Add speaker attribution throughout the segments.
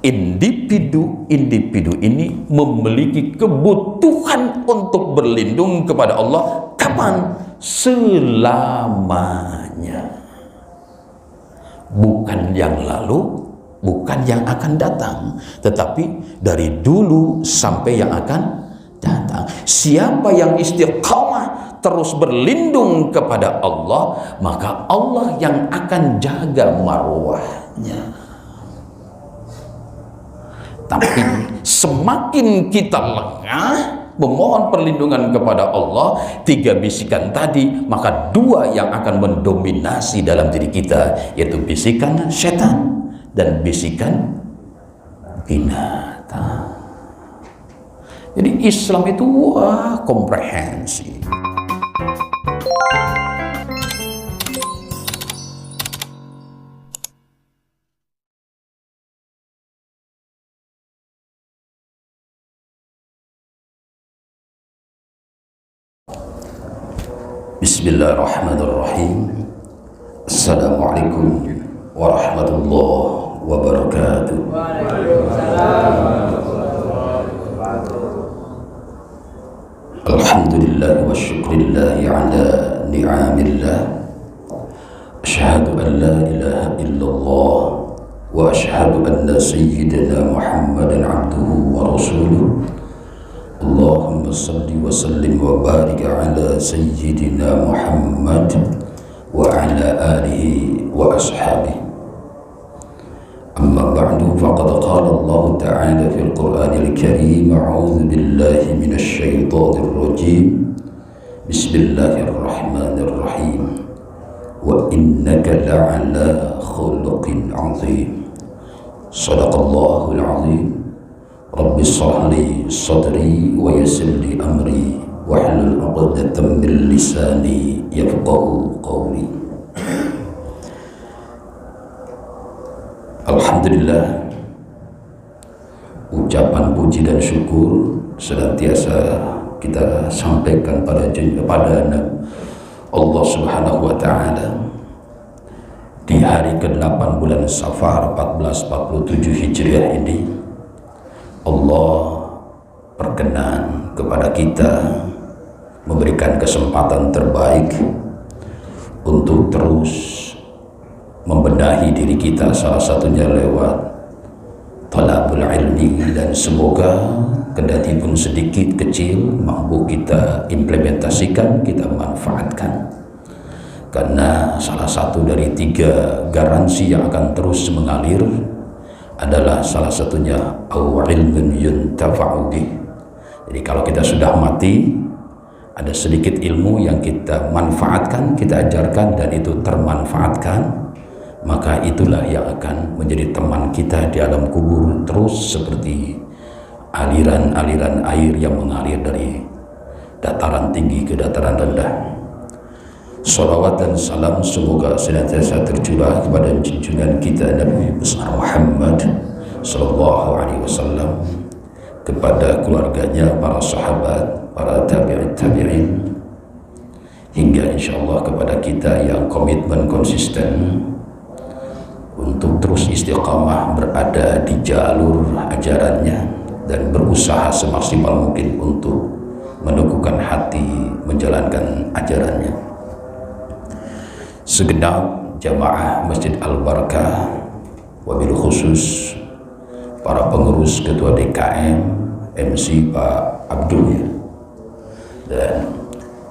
Speaker 1: individu ini memiliki kebutuhan untuk berlindung kepada Allah. Kapan? Selamanya. Bukan yang lalu, bukan yang akan datang, tetapi dari dulu sampai yang akan datang. Siapa yang istiqamah terus berlindung kepada Allah, maka Allah yang akan jaga marwahnya. Tapi semakin kita lengah memohon perlindungan kepada Allah, 3 bisikan tadi, maka 2 yang akan mendominasi dalam diri kita, yaitu bisikan setan dan bisikan binatang. Jadi Islam itu komprehensif. Bismillahirrahmanirrahim. Assalamualaikum warahmatullahi wabarakatuh. Alhamdulillah wa syukrillah ala ni'amillah. Asyhadu an la ilaha illallah wa asyhadu anna sayyidina Muhammadan abduhu wa rasuluh. Allahumma salli wa sallim wa barik ala sayyidina Muhammad wa ala alihi wa ashabihi. Amma ba'du, faqad qala Allah ta'ala fil Qur'anil Karim, a'udzu billahi minasy syaithanir rajim. Bismillahirrahmanirrahim. Wa innaka la'ala khuluqin 'azim. Shadaqallahul 'azim. Rabbi shrah li sadri wa yassir li amri wahlul 'uqdatam min lisani yafqahu qawli. Alhamdulillah, ucapan puji dan syukur senantiasa kita sampaikan pada Allah Subhanahu wa ta'ala di hari ke-8 bulan Safar 1447 Hijriah ini. Allah berkenan kepada kita memberikan kesempatan terbaik untuk terus membenahi diri kita, salah satunya lewat talabul ilmi, dan semoga kendati pun sedikit kecil mampu kita implementasikan, kita manfaatkan, karena salah satu dari 3 garansi yang akan terus mengalir adalah salah satunya ilmun yuntafa'u bih. Jadi kalau kita sudah mati, ada sedikit ilmu yang kita manfaatkan, kita ajarkan, dan itu termanfaatkan, maka itulah yang akan menjadi teman kita di alam kubur, terus seperti aliran-aliran air yang mengalir dari dataran tinggi ke dataran rendah. Salawat dan salam semoga senantiasa tercurah kepada junjungan kita Nabi besar Muhammad sallallahu alaihi wasallam, kepada keluarganya, para sahabat, para tabi'in, hingga insyaallah kepada kita yang komitmen konsisten untuk terus istiqamah berada di jalur ajarannya dan berusaha semaksimal mungkin untuk meneguhkan hati menjalankan ajarannya. Segenap jamaah Masjid Al-Barakah, wabil khusus para pengurus, ketua DKM, MC Pak Abdul, dan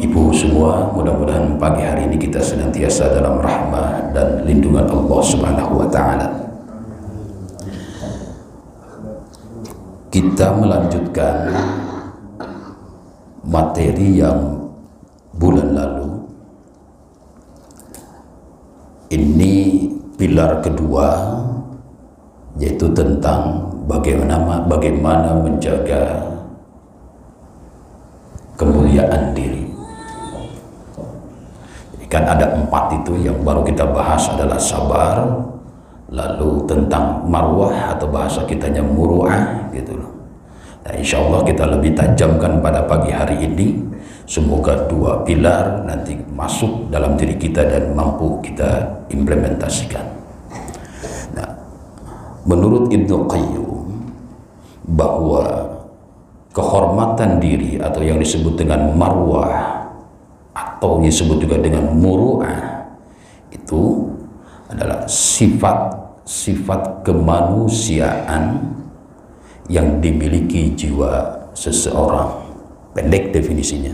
Speaker 1: ibu semua, mudah-mudahan pagi hari ini kita senantiasa dalam rahmah dan lindungan Allah Subhanahu wa ta'ala. Kita melanjutkan materi yang bulan lalu. Ini pilar kedua, yaitu tentang bagaimana menjaga kemuliaan diri. Kan ada 4 itu, yang baru kita bahas adalah sabar, lalu tentang marwah atau bahasa kitanya muru'ah gitu loh. Nah, insya Allah kita lebih tajamkan pada pagi hari ini. Semoga 2 pilar nanti masuk dalam diri kita dan mampu kita implementasikan. Nah, menurut Ibnu Qayyum bahwa kehormatan diri atau yang disebut dengan marwah atau disebut juga dengan muru'ah itu adalah sifat kemanusiaan yang dimiliki jiwa seseorang. Pendek definisinya.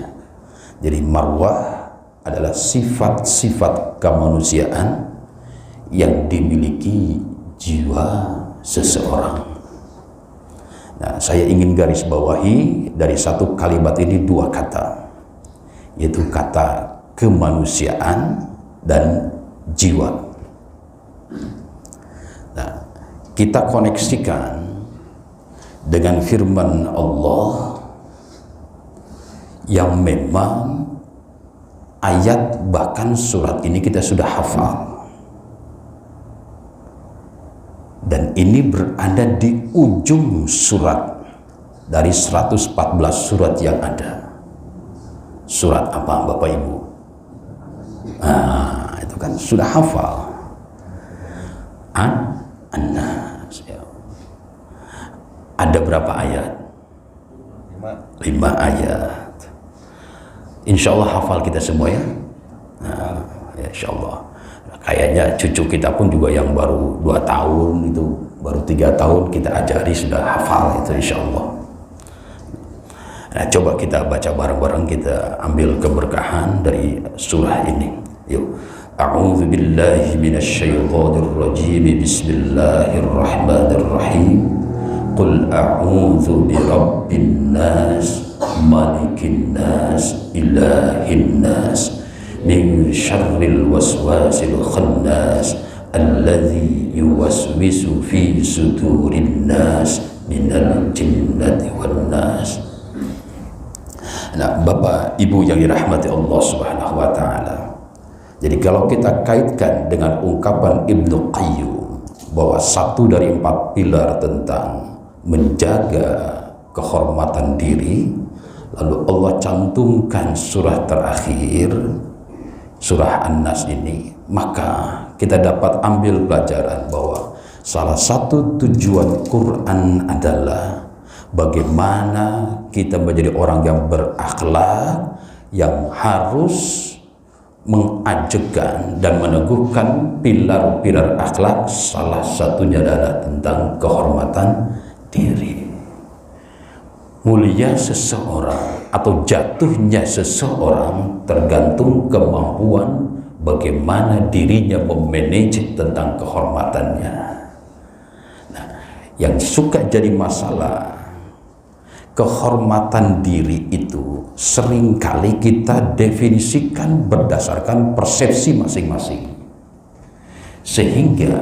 Speaker 1: Jadi marwah adalah sifat-sifat kemanusiaan yang dimiliki jiwa seseorang. Nah, saya ingin garis bawahi dari satu kalimat ini dua kata, yaitu kata kemanusiaan dan jiwa. Nah, kita koneksikan dengan firman Allah yang memang ayat bahkan surat ini kita sudah hafal. Dan ini berada di ujung surat dari 114 surat yang ada. Surat apa Bapak Ibu? Nah, itu kan sudah hafal. An-Nas. Ada berapa ayat? 5 ayat. Insya Allah hafal kita semua ya. Nah, ya insya Allah. Kayaknya cucu kita pun juga yang baru 2 tahun itu, baru 3 tahun kita ajari sudah hafal itu insya Allah. Nah, coba kita baca bareng-bareng, kita ambil keberkahan dari surah ini. Yuk. A'udzu billahi minasyaitonir rajim. Bismillahirrahmanirrahim. Qul a'udzu birabbin nas, malikin nas, ilahin nas, min syarril waswasil khannas, alladzi yuwaswisu fi sudurin nas, minal jinnati wan nas. Nah, Bapak Ibu yang dirahmati Allah Subhanahu wa taala. Jadi kalau kita kaitkan dengan ungkapan Ibnu Qayyum bahwa satu dari 4 pilar tentang menjaga kehormatan diri, lalu Allah cantumkan surah terakhir, surah An-Nas ini, maka kita dapat ambil pelajaran bahwa salah satu tujuan Quran adalah bagaimana kita menjadi orang yang berakhlak, yang harus mengajukan dan meneguhkan pilar-pilar akhlak. Salah satunya adalah tentang kehormatan diri. Mulia seseorang atau jatuhnya seseorang tergantung kemampuan bagaimana dirinya memanage tentang kehormatannya. Nah, yang suka jadi masalah kehormatan diri itu seringkali kita definisikan berdasarkan persepsi masing-masing, sehingga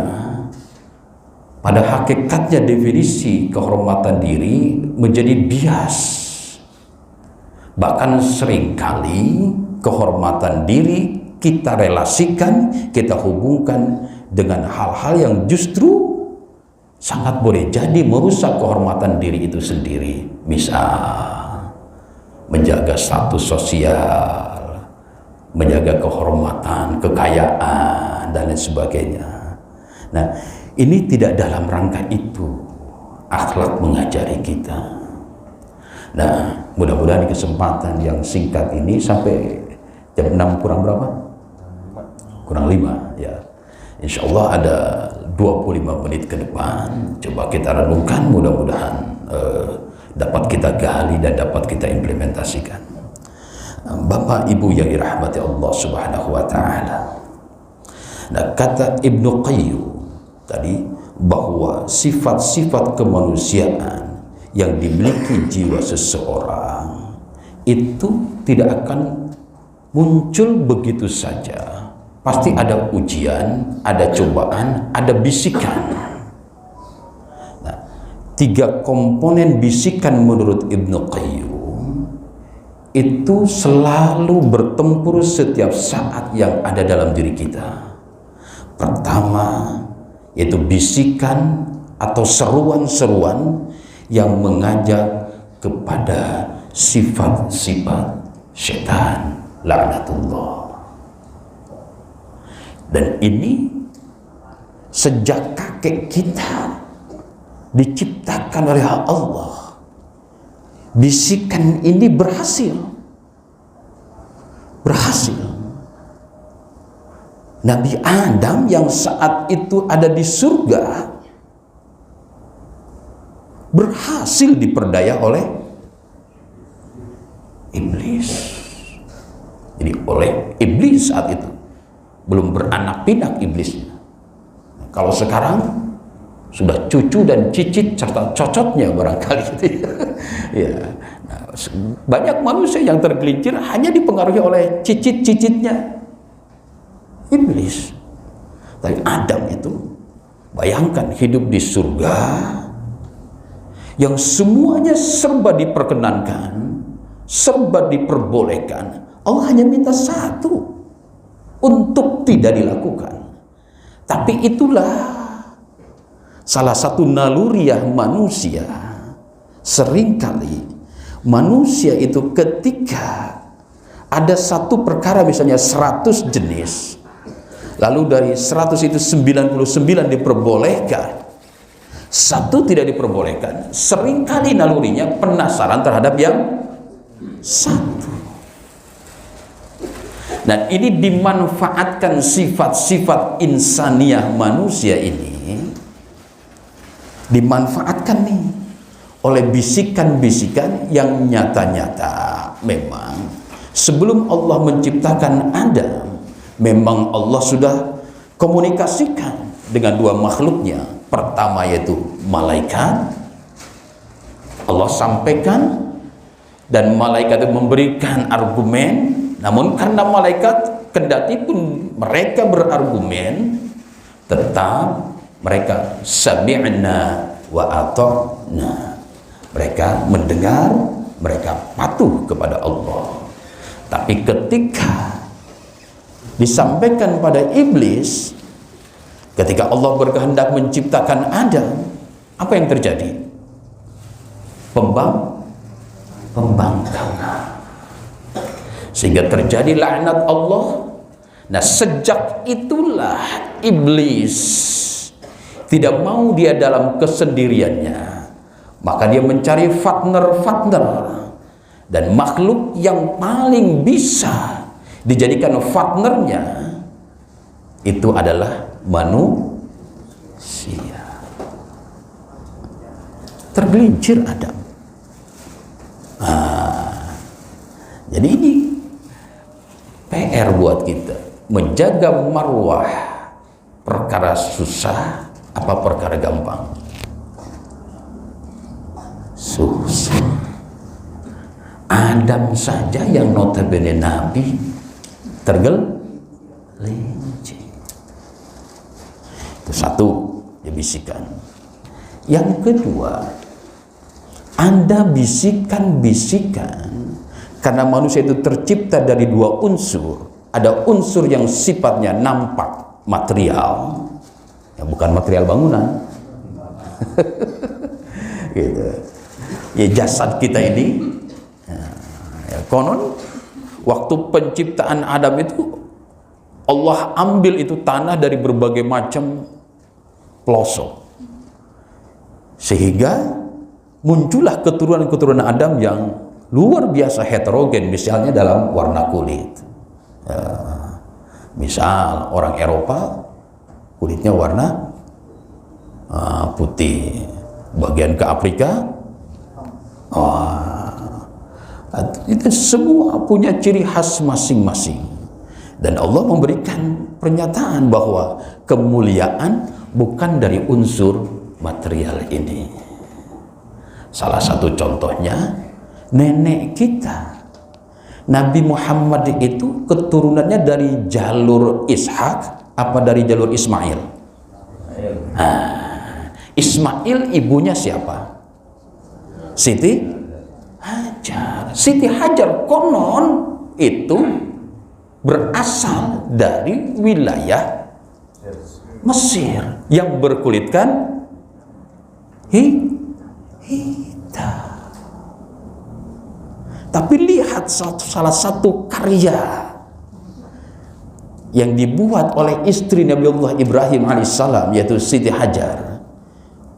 Speaker 1: pada hakikatnya definisi kehormatan diri menjadi bias. Bahkan seringkali kehormatan diri kita relasikan, kita hubungkan dengan hal-hal yang justru sangat boleh jadi merusak kehormatan diri itu sendiri. Misal menjaga status sosial, menjaga kehormatan, kekayaan, dan lain sebagainya. Nah, ini tidak dalam rangka itu akhlak mengajari kita. Nah, mudah-mudahan di kesempatan yang singkat ini sampai jam 6 kurang berapa? Kurang 5 ya. Insya Allah ada 25 menit ke depan. Coba kita renungkan, mudah-mudahan dapat kita gali dan dapat kita implementasikan. Bapak Ibu yang dirahmati Allah Subhanahu wa taala. Nah, kata Ibnu Qayyum tadi bahwa sifat-sifat kemanusiaan yang dimiliki jiwa seseorang itu tidak akan muncul begitu saja. Pasti ada ujian, ada cobaan, ada bisikan. Nah, 3 komponen bisikan menurut Ibnu Qayyum itu selalu bertempur setiap saat yang ada dalam diri kita. Pertama, yaitu bisikan atau seruan-seruan yang mengajak kepada sifat-sifat syaitan, laknatullah. Dan ini sejak kakek kita diciptakan oleh Allah, bisikan ini berhasil. Nabi Adam yang saat itu ada di surga berhasil diperdaya oleh iblis. Jadi oleh iblis saat itu, belum beranak pinak iblisnya. Kalau sekarang sudah cucu dan cicit serta cocotnya barangkali gitu ya. Nah, banyak manusia yang tergelincir hanya dipengaruhi oleh cicit-cicitnya iblis. Tapi Adam itu, bayangkan hidup di surga yang semuanya serba diperkenankan, serba diperbolehkan. Allah hanya minta satu untuk tidak dilakukan. Tapi itulah salah satu naluriah manusia. Seringkali manusia itu ketika ada satu perkara, misalnya 100 jenis, lalu dari 100 itu 99 diperbolehkan, satu tidak diperbolehkan, seringkali nalurinya penasaran terhadap yang satu. Dan ini dimanfaatkan sifat-sifat insaniah manusia ini, dimanfaatkan nih oleh bisikan-bisikan yang nyata-nyata. Memang sebelum Allah menciptakan Adam, memang Allah sudah komunikasikan dengan dua makhluknya. Pertama yaitu malaikat, Allah sampaikan, dan malaikat itu memberikan argumen. Namun karena malaikat, kendati pun mereka berargumen, tetap mereka sami'na wa ata'na. Mereka mendengar, mereka patuh kepada Allah. Tapi ketika disampaikan pada iblis, ketika Allah berkehendak menciptakan Adam, apa yang terjadi? Pembangkangan. Sehingga terjadi laknat Allah. Nah, sejak itulah iblis tidak mau dia dalam kesendiriannya, maka dia mencari partner-partner. Dan makhluk yang paling bisa dijadikan partnernya itu adalah manusia. Tergelincir Adam. Jadi ini PR buat kita, menjaga marwah. Perkara susah apa perkara gampang? Susah. Adam saja yang notabene nabi tergelincir. Itu satu, dia bisikan. Yang kedua, Anda bisikan-bisikan karena manusia itu tercipta dari dua unsur. Ada unsur yang sifatnya nampak, material, yang bukan material bangunan. Gitu. Ya, jasad kita ini. Ya, konon waktu penciptaan Adam itu Allah ambil itu tanah dari berbagai macam pelosok, sehingga muncullah keturunan-keturunan Adam yang luar biasa heterogen, misalnya dalam warna kulit. Misal orang Eropa kulitnya warna putih, bagian ke Afrika itu semua punya ciri khas masing-masing. Dan Allah memberikan pernyataan bahwa kemuliaan bukan dari unsur material ini. Salah satu contohnya nenek kita Nabi Muhammad itu keturunannya dari jalur Ishak apa dari jalur Ismail? Ismail ibunya siapa? Siti Hajar. Siti Hajar konon itu berasal dari wilayah Mesir yang berkulitkan hitam. Tapi lihat salah satu karya yang dibuat oleh istri Nabiullah Ibrahim alaihissalam, yaitu Siti Hajar.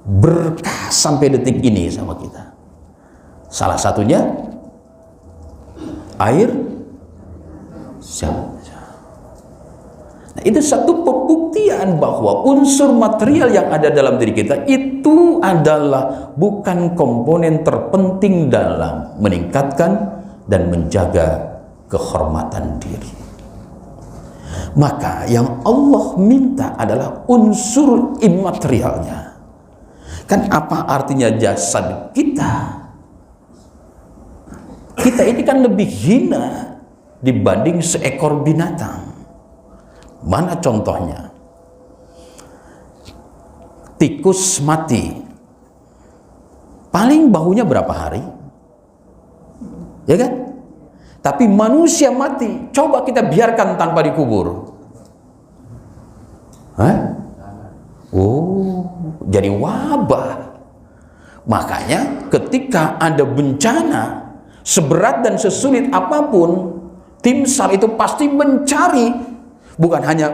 Speaker 1: Berkas sampai detik ini sama kita. Salah satunya air zam-zam. Nah, itu satu pembuktian bahwa unsur material yang ada dalam diri kita itu adalah bukan komponen terpenting dalam meningkatkan dan menjaga kehormatan diri. Maka yang Allah minta adalah unsur imaterialnya. Kan apa artinya jasad kita? Kita ini kan lebih hina dibanding seekor binatang. Mana contohnya? Tikus mati, paling bahunya berapa hari? Ya kan? Tapi manusia mati, coba kita biarkan tanpa dikubur. Hah? Oh, jadi wabah. Makanya ketika ada bencana, seberat dan sesulit apapun, tim SAR itu pasti mencari, bukan hanya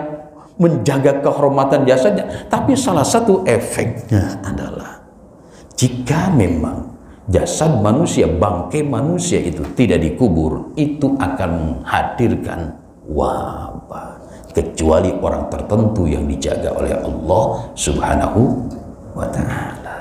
Speaker 1: menjaga kehormatan jasadnya, tapi salah satu efeknya adalah jika memang jasad manusia, bangkai manusia itu tidak dikubur, itu akan menghadirkan wabah, kecuali orang tertentu yang dijaga oleh Allah Subhanahu wa ta'ala.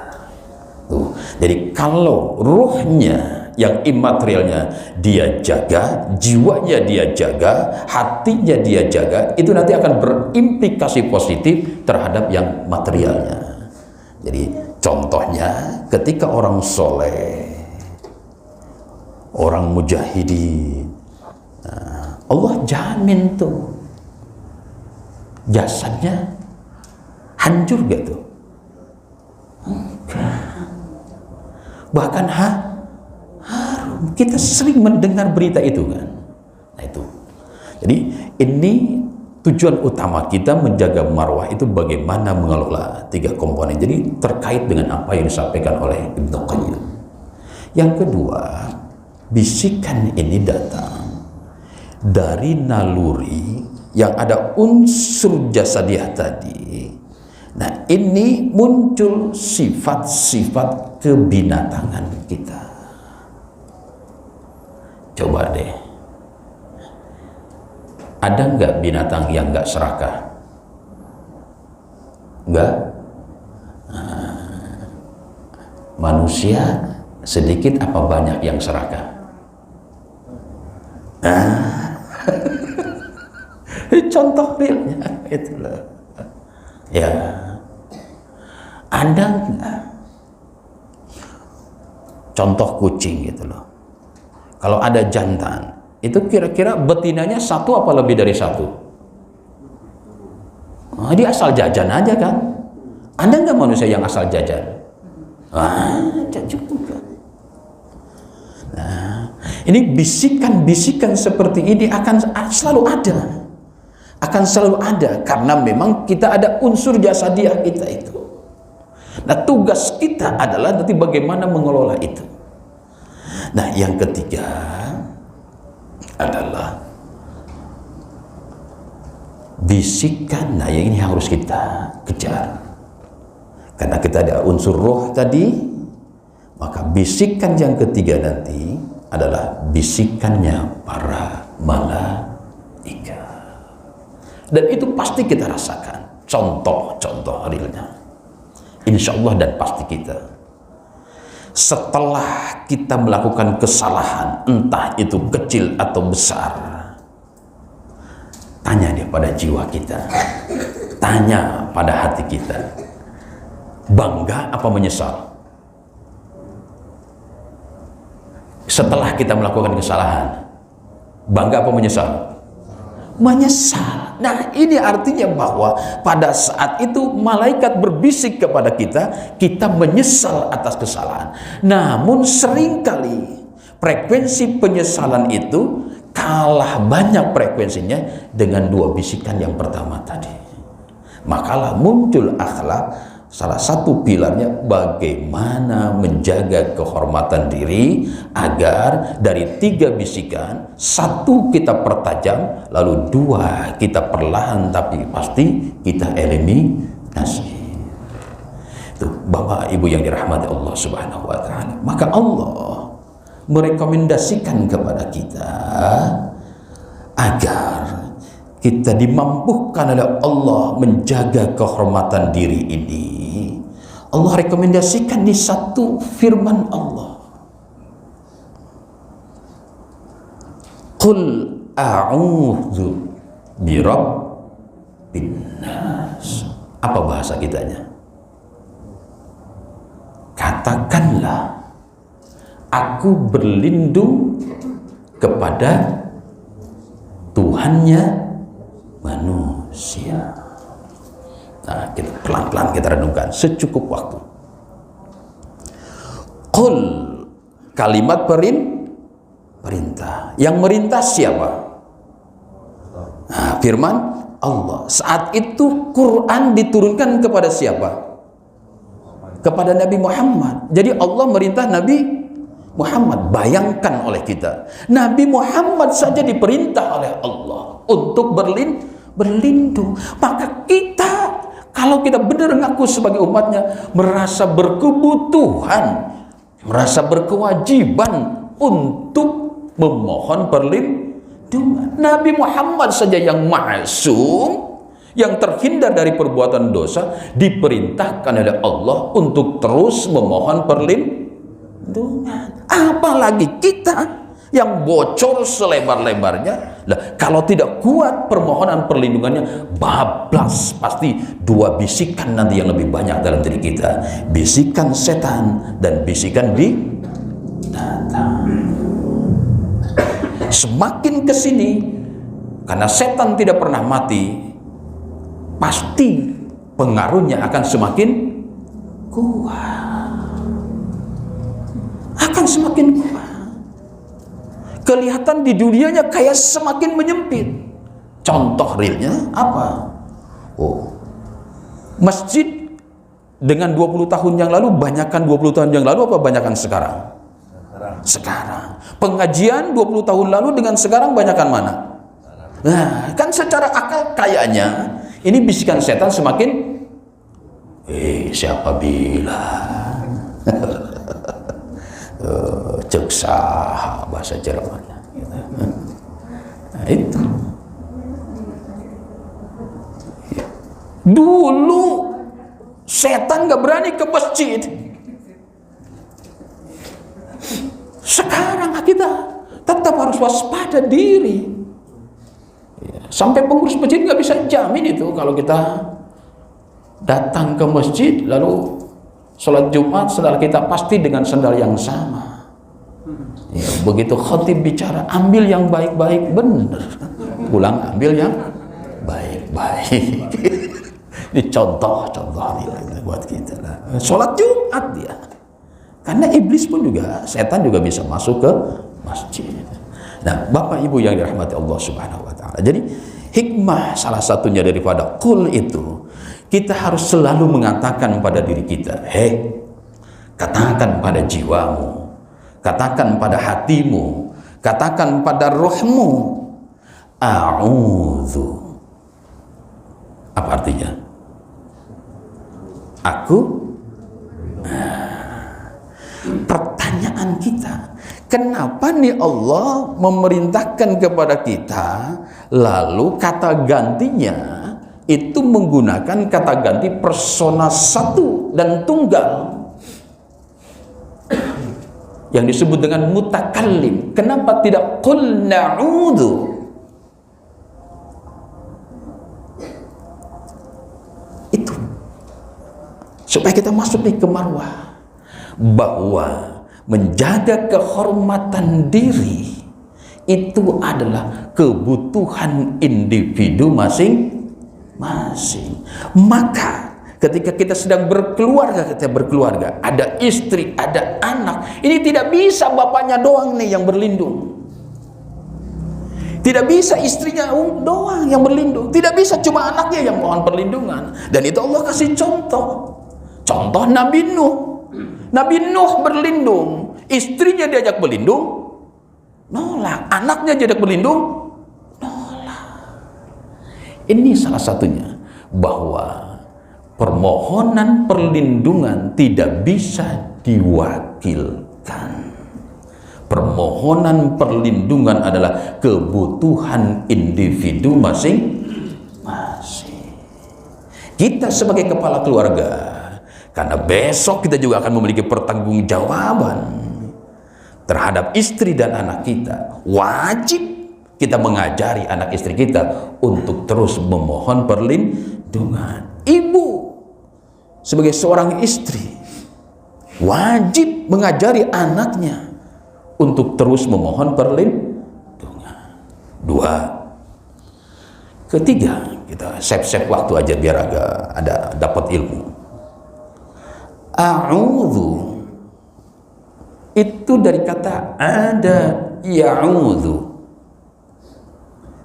Speaker 1: Jadi kalau ruhnya yang imaterialnya dia jaga, jiwanya dia jaga, hatinya dia jaga, itu nanti akan berimplikasi positif terhadap yang materialnya. Jadi contohnya ketika orang soleh, orang mujahidin, nah, Allah jamin tuh jasadnya hancur gak tuh? Enggak. Bahkan harum. Kita sering mendengar berita itu kan. Nah itu. Jadi ini tujuan utama kita menjaga marwah itu bagaimana mengelola 3 komponen. Jadi terkait dengan apa yang disampaikan oleh Ibnu Qayyim. Yang kedua, bisikan ini datang dari naluri yang ada unsur jasadiah tadi. Nah, ini muncul sifat-sifat kebinatangan kita. Coba deh, ada nggak binatang yang nggak serakah? Nggak? Nah, manusia sedikit apa banyak yang serakah? Contoh realnya itu loh. Ya, ada nggak? Contoh kucing gitu loh. Kalau ada jantan, itu kira-kira betinanya 1 apa lebih dari 1? Nah, dia asal jajan aja kan? Ada nggak manusia yang asal jajan? Ada juga. Nah, ini bisikan-bisikan seperti ini akan selalu ada. Akan selalu ada karena memang kita ada unsur jasadiah kita itu. Nah, tugas kita adalah nanti bagaimana mengelola itu. Nah, yang ketiga adalah bisikan. Nah, yang ini harus kita kejar. Karena kita ada unsur roh tadi, maka bisikan yang ketiga nanti adalah bisikannya para malaikat. Dan itu pasti kita rasakan. Contoh-contoh realnya. Insya Allah dan pasti kita. Setelah kita melakukan kesalahan, entah itu kecil atau besar, tanya dia pada jiwa kita, tanya pada hati kita, bangga apa menyesal? Setelah kita melakukan kesalahan, bangga apa menyesal? Menyesal. Nah, ini artinya bahwa pada saat itu malaikat berbisik kepada kita, kita menyesal atas kesalahan. Namun seringkali frekuensi penyesalan itu kalah banyak frekuensinya dengan 2 bisikan yang pertama tadi. Makalah muncul akhlak. Salah satu pilarnya bagaimana menjaga kehormatan diri agar dari 3 bisikan, 1 kita pertajam, lalu 2 kita perlahan tapi pasti kita eliminasi. Tuh, Bapak Ibu yang dirahmati Allah Subhanahu wa taala. Maka Allah merekomendasikan kepada kita agar kita dimampukan oleh Allah menjaga kehormatan diri ini. Allah rekomendasikan di satu firman Allah, Qul a'udzu birabbin nas. Apa bahasa kitanya? Katakanlah, aku berlindung kepada Tuhannya manusia. Nah, kita pelan-pelan kita renungkan secukup waktu. Qul, kalimat perintah. Yang merintah siapa? Nah, firman Allah. Saat itu Quran diturunkan kepada siapa? Kepada Nabi Muhammad. Jadi Allah merintah Nabi Muhammad. Bayangkan oleh kita, Nabi Muhammad saja diperintah oleh Allah untuk berlindung. Maka kita, kalau kita benar ngaku sebagai umatnya, merasa berkebutuhan, merasa berkewajiban untuk memohon perlindungan. Nabi Muhammad saja yang ma'sum, yang terhindar dari perbuatan dosa, diperintahkan oleh Allah untuk terus memohon perlindungan. Apalagi kita yang bocor selebar-lebarnya. Nah, kalau tidak kuat permohonan perlindungannya, bablas pasti dua bisikan nanti yang lebih banyak dalam diri kita. Bisikan setan dan bisikan binatang. Semakin kesini, karena setan tidak pernah mati, pasti pengaruhnya akan semakin kuat. Akan semakin kuat. Kelihatan di dunianya kayak semakin menyempit. Contoh realnya apa? Oh, masjid dengan 20 tahun yang lalu, banyakkan 20 tahun yang lalu apa banyakkan sekarang? Sekarang. Pengajian 20 tahun lalu dengan sekarang banyakkan mana? Nah, kan secara akal kayaknya ini bisikan setan semakin siapa bilang ceksa bahasa Jerman. Nah, itu dulu setan gak berani ke masjid. Sekarang kita tetap harus waspada diri. Sampai pengurus masjid nggak bisa jamin itu kalau kita datang ke masjid lalu sholat Jumat, saudara kita pasti dengan sandal yang sama. Ya, begitu khatib bicara, ambil yang baik-baik, bener. Pulang ambil yang baik-baik. Ini contoh-contoh buat kita lah. Sholat Jumat dia. Karena iblis pun juga, setan juga bisa masuk ke masjid. Nah, Bapak Ibu yang dirahmati Allah Subhanahu wa taala. Jadi hikmah salah satunya daripada qul itu, kita harus selalu mengatakan pada diri kita, katakan pada jiwamu, katakan pada hatimu, katakan pada rohmu, a'udzu. Apa artinya? Aku. Pertanyaan kita, kenapa nih Allah memerintahkan kepada kita, lalu kata gantinya itu menggunakan kata ganti persona satu dan tunggal yang disebut dengan mutakallim? Kenapa tidak qul na'udzu? Itu supaya kita masuk nih ke marwah, bahwa menjaga kehormatan diri itu adalah kebutuhan individu masing-masing. Maka ketika kita sedang berkeluarga, ada istri, ada anak, ini tidak bisa bapaknya doang nih yang berlindung, tidak bisa istrinya doang yang berlindung, tidak bisa cuma anaknya yang mohon perlindungan. Dan itu Allah kasih contoh Nabi Nuh. Nabi Nuh berlindung, istrinya diajak berlindung, nolak. Anaknya diajak berlindung, nolak. Ini salah satunya, bahwa permohonan perlindungan tidak bisa diwakilkan. Permohonan perlindungan adalah kebutuhan individu masing-masing. Kita sebagai kepala keluarga, karena besok kita juga akan memiliki pertanggungjawaban terhadap istri dan anak kita, wajib kita mengajari anak istri kita untuk terus memohon perlindungan. Ibu sebagai seorang istri wajib mengajari anaknya untuk terus memohon perlindungan. 2. Ketiga, kita save waktu aja biar agak ada dapat ilmu. A'udzu itu dari kata ada ya'udzu.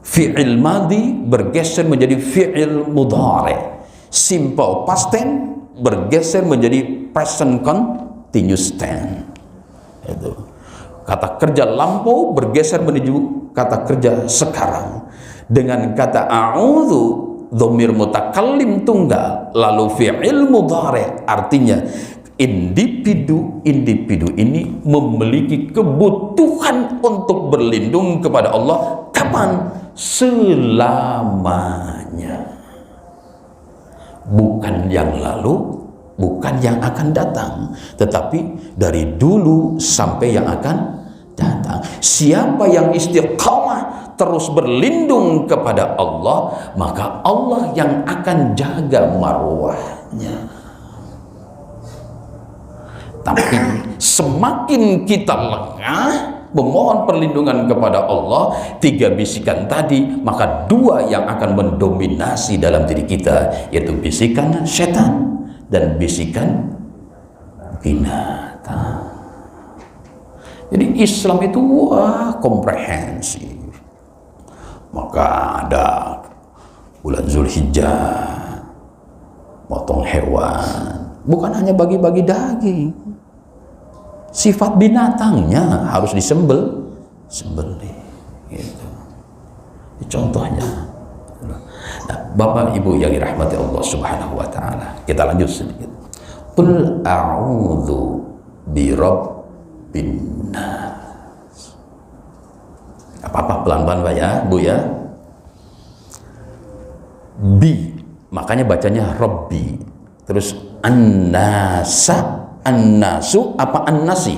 Speaker 1: Fi'il madhi bergeser menjadi fi'il mudhari. Simple past tense bergeser menjadi present continuous tense. Itu. Kata kerja lampau bergeser menuju kata kerja sekarang. Dengan kata a'udzu, dhamir mutakallim tunggal, lalu fi'il mudhari, artinya individu ini memiliki kebutuhan untuk berlindung kepada Allah. Kapan? Selamanya. Bukan yang lalu, bukan yang akan datang, tetapi dari dulu sampai yang akan datang. Siapa yang istiqamah terus berlindung kepada Allah, maka Allah yang akan jaga marwahnya. Tapi semakin kita lengah memohon perlindungan kepada Allah, 3 bisikan tadi, maka 2 yang akan mendominasi dalam diri kita, yaitu bisikan setan dan bisikan binatang. Jadi Islam itu komprehensif. Maka ada bulan Zulhijjah, potong hewan, bukan hanya bagi-bagi daging. Sifat binatangnya harus disembelih, gitu. Contohnya. Nah, Bapak Ibu yang dirahmati Allah Subhanahu wa taala, kita lanjut sedikit. Qul a'udzu birabbin nas. Apa-apa pelan-pelan Pak ya, Bu ya. Bi, makanya bacanya Rabbi. Terus an-nasa, an-nasu apa an-nasi?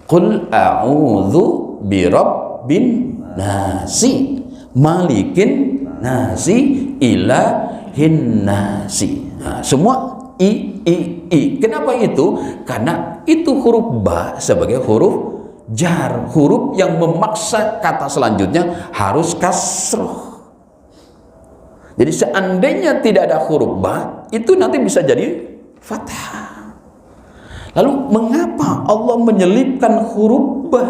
Speaker 1: Qul a'udzu birabbin nasi malikin nasi ilahin nasi. Semua i. Kenapa itu? Karena itu huruf ba sebagai huruf jar, huruf yang memaksa kata selanjutnya harus kasroh. Jadi seandainya tidak ada huruf ba, itu nanti bisa jadi fathah. Lalu mengapa Allah menyelipkan huruf ba?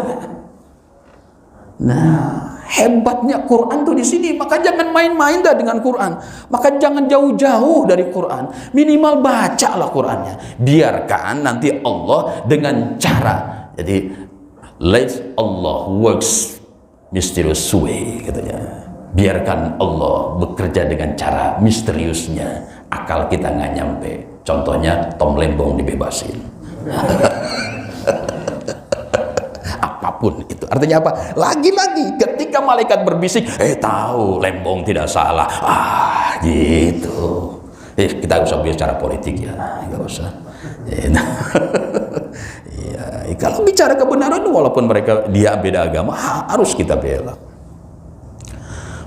Speaker 1: Nah, hebatnya Quran tuh di sini. Maka jangan main-main dah dengan Quran. Maka jangan jauh-jauh dari Quran. Minimal bacalah Qurannya. Biarkan nanti Allah dengan cara. Jadi let Allah works mysterious way, katanya. Biarkan Allah bekerja dengan cara misteriusnya. Akal kita nggak nyampe. Contohnya Tom Lembong dibebasin. Apapun itu. Artinya apa? Lagi-lagi ketika malaikat berbisik, tahu Lembong tidak salah. Gitu. Kita usah bicara politik ya. Nggak usah. Ya, kalau bicara kebenaran, walaupun dia beda agama, harus kita bela.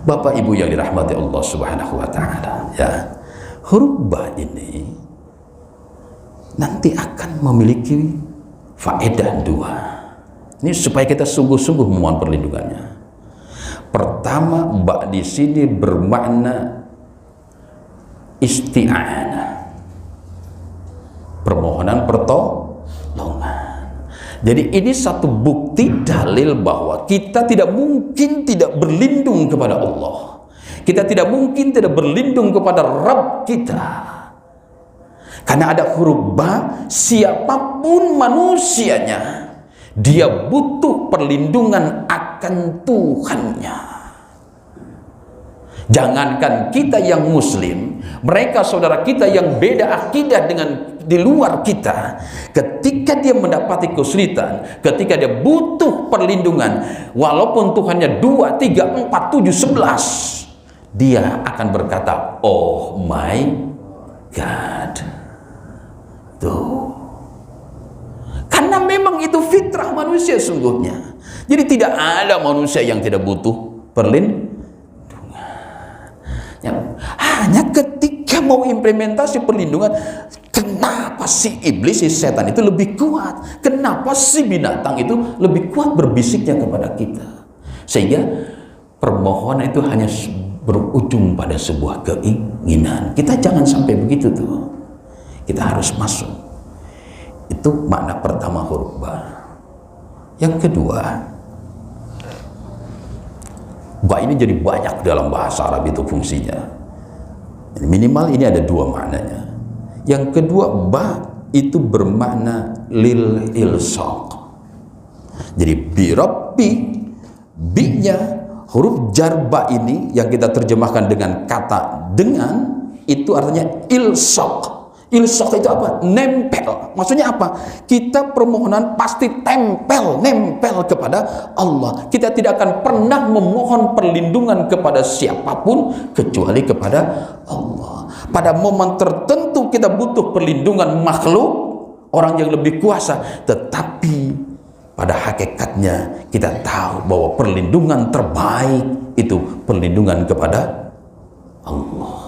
Speaker 1: Bapak Ibu yang dirahmati Allah Subhanahu wa taala, ya. Huruf ba ini nanti akan memiliki faedah 2. Ini supaya kita sungguh-sungguh memohon perlindungannya. Pertama, ba di sini bermakna isti'anah. Permohonan pertolongan. Jadi ini satu bukti dalil bahwa kita tidak mungkin tidak berlindung kepada Allah. Kita tidak mungkin tidak berlindung kepada Rabb kita. Karena ada huruf ba, siapapun manusianya, dia butuh perlindungan akan Tuhannya. Jangankan kita yang muslim, mereka saudara kita yang beda akidah dengan di luar kita, ketika dia mendapati kesulitan, ketika dia butuh perlindungan, walaupun Tuhannya 2, 3, 4, 7, 11, dia akan berkata, oh my God. Tuh. Karena memang itu fitrah manusia sungguhnya. Jadi tidak ada manusia yang tidak butuh perlindungan. Hanya ketika mau implementasi perlindungan, kenapa si iblis, si setan itu lebih kuat? Kenapa si binatang itu lebih kuat berbisiknya kepada kita? Sehingga permohonan itu hanya berujung pada sebuah keinginan. Kita jangan sampai begitu tuh. Kita harus masuk. Itu makna pertama huruf ba. Yang kedua, ba ini jadi banyak dalam bahasa Arab itu fungsinya. Minimal ini ada dua maknanya. Yang kedua, ba itu bermakna lil ilsaq. Jadi bi rabbi, bi-nya huruf jar ba ini yang kita terjemahkan dengan kata dengan, itu artinya ilsaq. Ilsaq itu apa? Nempel. Maksudnya apa? Kita permohonan pasti nempel kepada Allah. Kita tidak akan pernah memohon perlindungan kepada siapapun kecuali kepada Allah. Pada momen tertentu kita butuh perlindungan makhluk, orang yang lebih kuasa, tetapi pada hakikatnya kita tahu bahwa perlindungan terbaik itu perlindungan kepada Allah.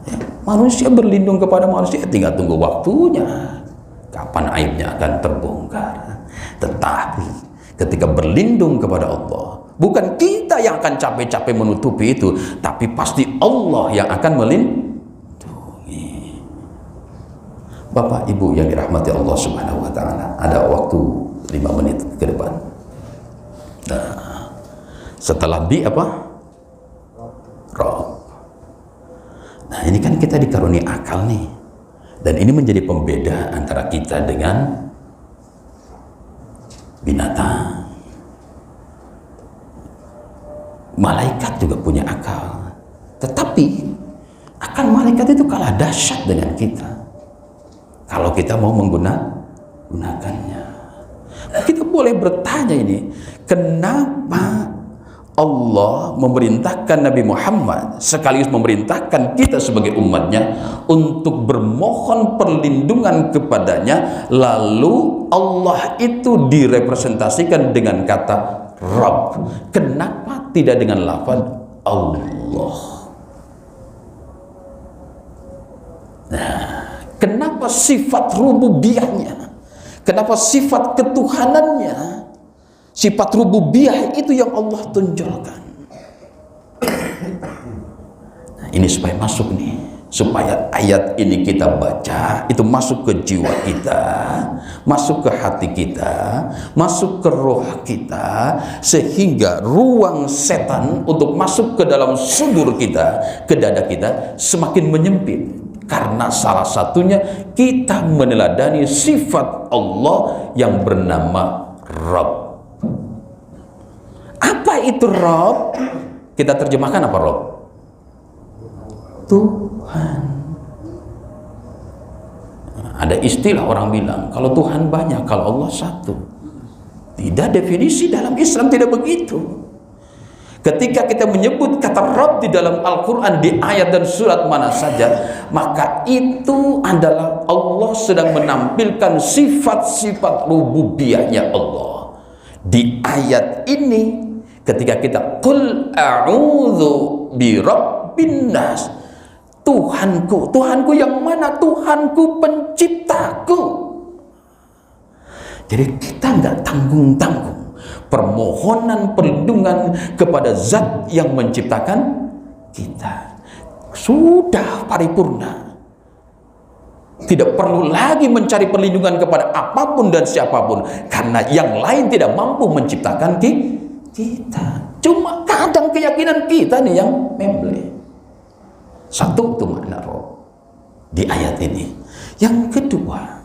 Speaker 1: Ya, manusia berlindung kepada manusia, tinggal tunggu waktunya kapan aibnya akan terbongkar. Tetapi ketika berlindung kepada Allah, bukan kita yang akan capek-capek menutupi itu, tapi pasti Allah yang akan melindungi. Bapak Ibu yang dirahmati Allah Subhanahu wa taala, ada waktu 5 menit ke depan. Nah, setelah bi apa? Rob. Nah, ini kan kita dikaruniai akal nih. Dan ini menjadi pembeda antara kita dengan binatang. Malaikat juga punya akal. Tetapi akal malaikat itu kalah dahsyat dengan kita. Kalau kita mau menggunakannya. Kita boleh bertanya ini, kenapa Allah memerintahkan Nabi Muhammad sekaligus memerintahkan kita sebagai umatnya untuk bermohon perlindungan kepadanya, lalu Allah itu direpresentasikan dengan kata Rabb. Kenapa tidak dengan lafaz Allah? Nah, kenapa sifat rububiyahnya, kenapa sifat ketuhanannya, sifat rububiyah itu yang Allah tunjukkan. Nah, ini supaya masuk nih, supaya ayat ini kita baca, itu masuk ke jiwa kita, masuk ke hati kita, masuk ke roh kita, sehingga ruang setan untuk masuk ke dalam sudur kita, ke dada kita, semakin menyempit. Karena salah satunya kita meneladani sifat Allah yang bernama Rabb. Apa itu Rabb? Kita terjemahkan apa Rabb? Tuhan. Ada istilah orang bilang, kalau Tuhan banyak, kalau Allah satu. Tidak, definisi dalam Islam tidak begitu. Ketika kita menyebut kata Rabb di dalam Al-Quran, di ayat dan surat mana saja, maka itu adalah Allah sedang menampilkan sifat-sifat rububiyahnya Allah. Di ayat ini, ketika kita qul a'udzu bi rabbin nas, Tuhanku, Tuhanku yang mana? Tuhanku penciptaku. Jadi kita nggak tanggung-tanggung permohonan perlindungan kepada zat yang menciptakan kita. Sudah paripurna. Tidak perlu lagi mencari perlindungan kepada apapun dan siapapun, karena yang lain tidak mampu menciptakan kita. Cuma kadang keyakinan kita nih yang memble. Satu itu makna Rabb di ayat ini. Yang kedua,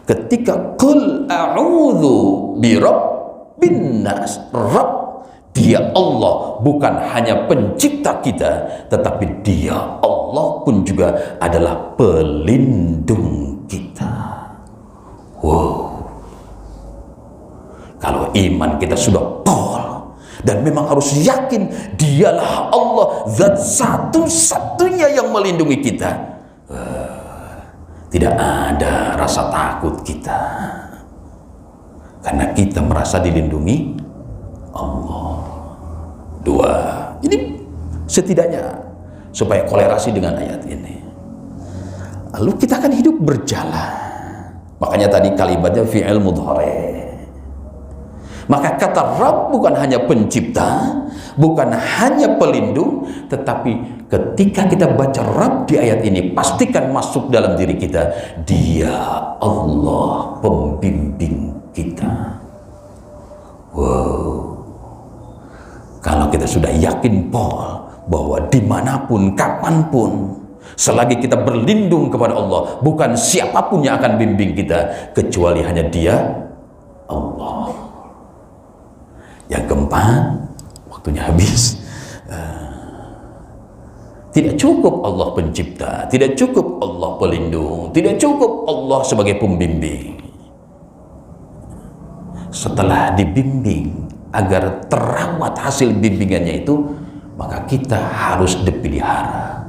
Speaker 1: ketika qul a'udzu bi rabbin nas, Rabb Dia Allah bukan hanya pencipta kita, tetapi Dia Allah pun juga adalah pelindung kita. Wow. Kalau iman kita sudah pol dan memang harus yakin Dialah Allah, zat satu-satunya yang melindungi kita, tidak ada rasa takut kita, karena kita merasa dilindungi Allah. Dua, ini setidaknya supaya kolerasi dengan ayat ini. Lalu kita akan hidup berjalan. Makanya tadi kalimatnya fi'il mudhari. Maka kata Rabb bukan hanya pencipta, bukan hanya pelindung, tetapi ketika kita baca Rabb di ayat ini, pastikan masuk dalam diri kita, Dia Allah pembimbing kita. Wow. Kalau kita sudah yakin Paul bahwa dimanapun, kapanpun, selagi kita berlindung kepada Allah, bukan siapapun yang akan bimbing kita kecuali hanya Dia Allah. Yang keempat, waktunya habis. Tidak cukup Allah pencipta, tidak cukup Allah pelindung, tidak cukup Allah sebagai pembimbing. Setelah dibimbing agar terawat hasil bimbingannya itu, maka kita harus dipelihara.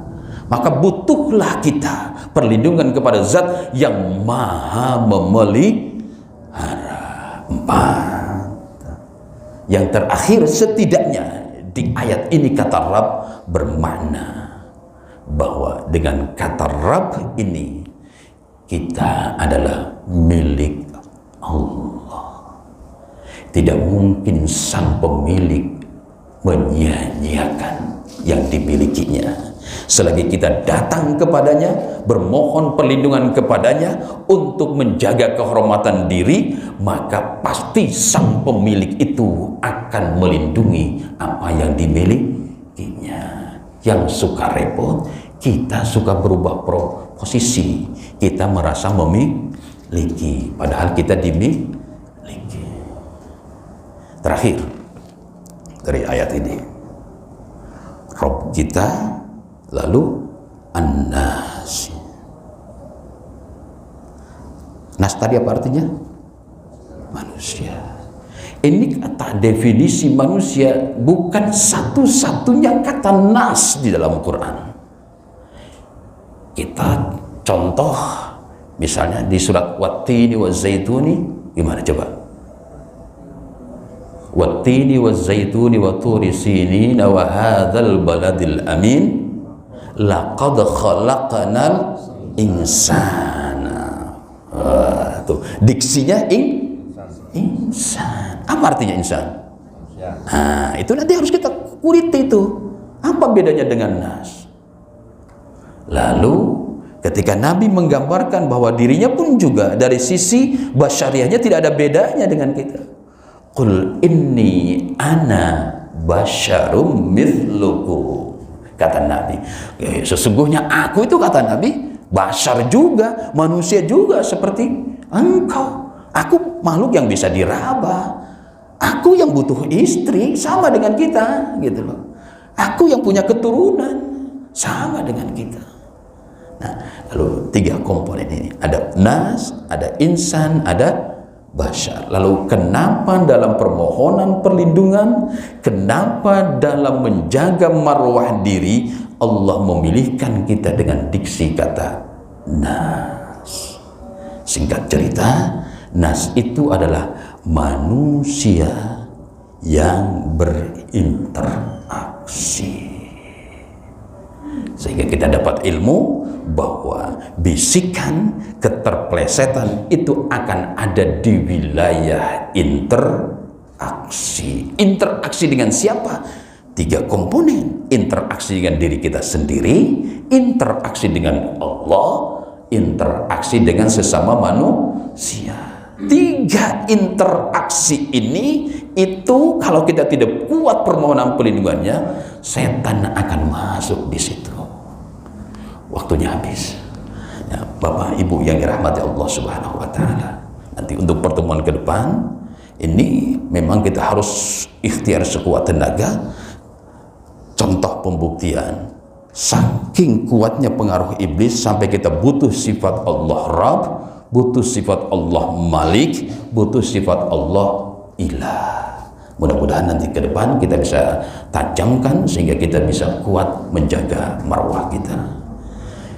Speaker 1: Maka butuhlah kita perlindungan kepada zat yang maha memelihara. Empat. Yang terakhir, setidaknya di ayat ini kata Rabb bermakna bahwa dengan kata Rabb ini kita adalah milik Allah. Tidak mungkin sang pemilik menyia-nyiakan yang dimilikinya. Selagi kita datang kepadanya, bermohon perlindungan kepadanya untuk menjaga kehormatan diri, maka pasti sang pemilik itu akan melindungi apa yang dimilikinya. Yang suka repot, kita suka berubah posisi, kita merasa memiliki, padahal kita dimiliki. Terakhir dari ayat ini, Rabb kita, lalu An-Nas. Nas tadi apa artinya? Manusia. Ini kata definisi manusia bukan satu-satunya kata nas di dalam Quran. Kita contoh misalnya di surat Wat-Tini Waz-Zaituni, gimana coba? Wat-Tini Waz-Zaituni wa Turi Sinin wa hadzal baladil amin laqad khalaqnal insana. Tuh diksinya insan. Apa artinya insan? Nah, itu nanti harus kita kulit itu. Apa bedanya dengan nas? Lalu ketika Nabi menggambarkan bahwa dirinya pun juga dari sisi basyariahnya tidak ada bedanya dengan kita. Qul inni ana basyarum mithlukum, kata Nabi. Sesungguhnya aku itu, kata Nabi, basyar juga, manusia juga seperti engkau. Aku makhluk yang bisa diraba. Aku yang butuh istri sama dengan kita, gitu loh. Aku yang punya keturunan sama dengan kita. Nah, lalu tiga komponen ini, ada nas, ada insan, ada basyar. Lalu kenapa dalam permohonan perlindungan, kenapa dalam menjaga marwah diri Allah memilihkan kita dengan diksi kata nas? Singkat cerita, nas itu adalah manusia yang berinteraksi, sehingga kita dapat ilmu bahwa bisikan keterplesetan itu akan ada di wilayah interaksi. Interaksi dengan siapa? Tiga komponen: interaksi dengan diri kita sendiri, interaksi dengan Allah, interaksi dengan sesama manusia. Tiga interaksi ini itu kalau kita tidak kuat permohonan perlindungannya, setan akan masuk di situ. Waktunya habis. Ya, Bapak Ibu yang dirahmati Allah Subhanahu wa taala. Nanti untuk pertemuan ke depan Ini memang kita harus ikhtiar sekuat tenaga. Contoh pembuktian, saking kuatnya pengaruh iblis sampai kita butuh sifat Allah Rabb, butuh sifat Allah Malik, butuh sifat Allah Ilah. Mudah-mudahan nanti ke depan kita bisa tajamkan sehingga kita bisa kuat menjaga marwah kita.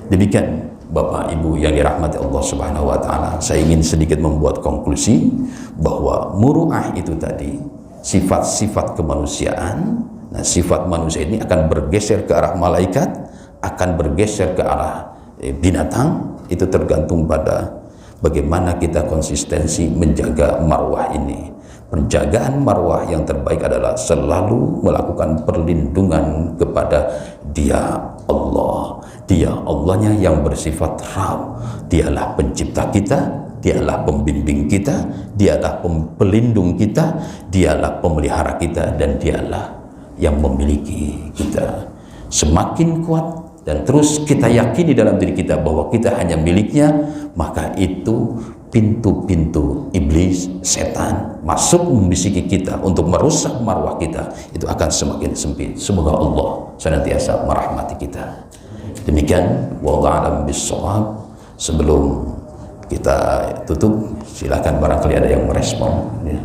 Speaker 1: Demikian Bapak Ibu yang dirahmati Allah Subhanahu wa taala, saya ingin sedikit membuat konklusi bahwa muru'ah itu tadi sifat-sifat kemanusiaan. Nah, sifat manusia ini akan bergeser ke arah malaikat, akan bergeser ke arah binatang. Itu tergantung pada bagaimana kita konsistensi menjaga marwah ini. Penjagaan marwah yang terbaik adalah selalu melakukan perlindungan kepada Dia Allah. Dia Allahnya yang bersifat Rabb. Dialah pencipta kita, Dialah pembimbing kita, Dialah pelindung kita, Dialah pemelihara kita, dan Dialah yang memiliki kita. Semakin kuat dan terus kita yakini dalam diri kita bahwa kita hanya miliknya, maka itu pintu-pintu iblis, setan masuk membisiki kita untuk merusak marwah kita, itu akan semakin sempit. Semoga Allah senantiasa merahmati kita. Demikian, wallahu a'lam bishawab. Sebelum kita tutup, silakan barangkali ada yang merespon, ya.